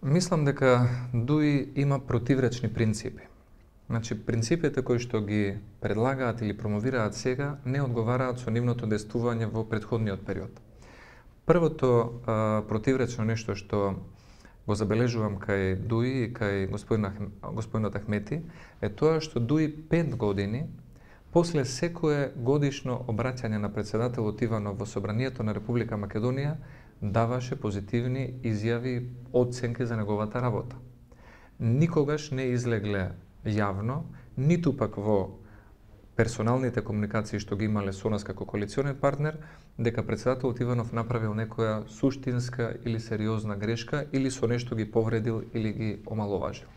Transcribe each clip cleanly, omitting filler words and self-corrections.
Мислам дека ДУИ има противречни принципи. Значи, принципите кои што ги предлагаат или промовираат сега не одговараат со нивното действување во претходниот период. Првото противречно нешто што го забележувам кај ДУИ и кај господинот Ахмети е тоа што ДУИ 5 години после секое годишно обраќање на председателот Иванов во Собранието на Република Македонија даваше позитивни изјави и оценки за неговата работа. Никогаш не излегле јавно, ниту пак во персоналните комуникации што ги имале со нас како коалиционен партнер, дека председателот Иванов направил некоја суштинска или сериозна грешка или со нешто ги повредил или ги омаловажил.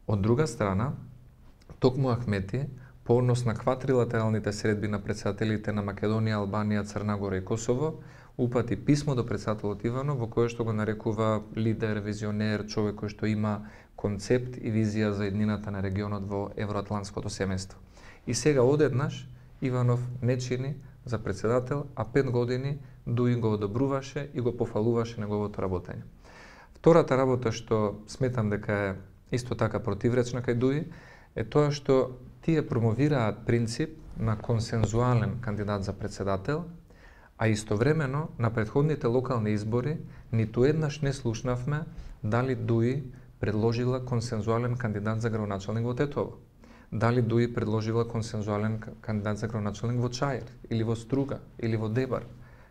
Од друга страна, токму Ахмети, по однос на квадрилатералните средби на председателите на Македонија, Албанија, Црна Гора и Косово, упати писмо до председателот Иванов во кое што го нарекува лидер, визионер, човек кој што има концепт и визија за еднината на регионот во евроатлантското семејство. И сега одеднаш Иванов не чини за председател, а 5 години ДУИ го одобруваше и го пофалуваше неговото работење. Втората работа што сметам дека е исто така противречна кај ДУИ е тоа што тие промовираат принцип на консензуален кандидат за председател, а истовремено на претходните локални избори ниту еднаш не слушнавме дали ДУИ предложила консензуален кандидат за градоначалник во Тетово. Дали ДУИ предложила консензуален кандидат за градоначалник во Чаир, или во Струга, или во Дебар,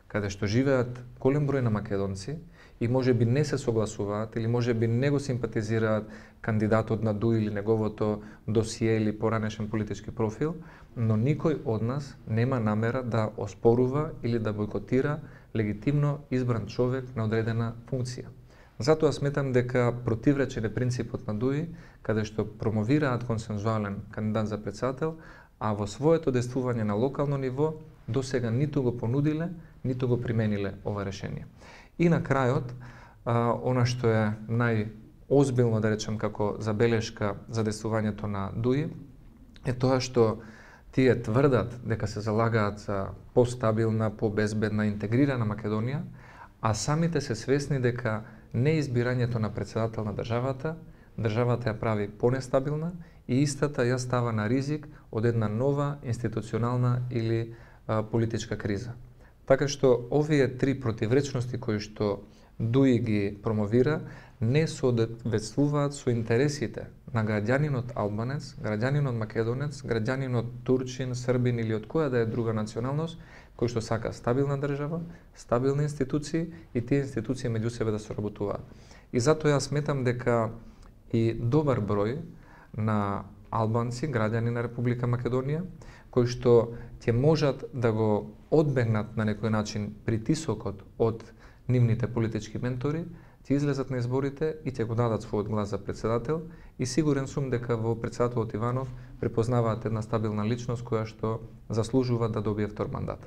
каде што живеат голем број на македонци и можеби не се согласуваат или можеби не го симпатизираат кандидатот на ДУИ или неговото досие или поранешен политички профил, но никој од нас нема намера да оспорува или да бойкотира легитимно избран човек на одредена функција. Затоа сметам дека противречен е принципот на ДУИ, каде што промовираат консензуален кандидат за председател, а во своето действување на локално ниво до сега ниту го понудиле, ниту го примениле ова решение. И на крајот, она што е најозбилно, да речем, како забелешка за действувањето на ДУИ, е тоа што тие тврдат дека се залагаат за постабилна, побезбедна, интегрирана Македонија, а самите се свесни дека неизбирањето на председател на државата ја прави понестабилна и истата ја става на ризик од една нова институционална или политичка криза. Така што овие три противречности кои што ДУИ ги промовира не соодветствуваат со интересите на граѓанинот албанец, граѓанинот македонец, граѓанинот турчин, србин или од која да е друга националност, кој што сака стабилна држава, стабилни институции и тие институции меѓу себе да соработуваат. И затоа јас сметам дека и добар број на албанци, граѓани на Република Македонија, кои што ќе можат да го одбегнат на некој начин притисокот од нивните политички ментори, ќе излезат на изборите и ќе го дадат својот глас за председател и сигурен сум дека во председателот Иванов препознаваат една стабилна личност која што заслужува да добие втор мандат.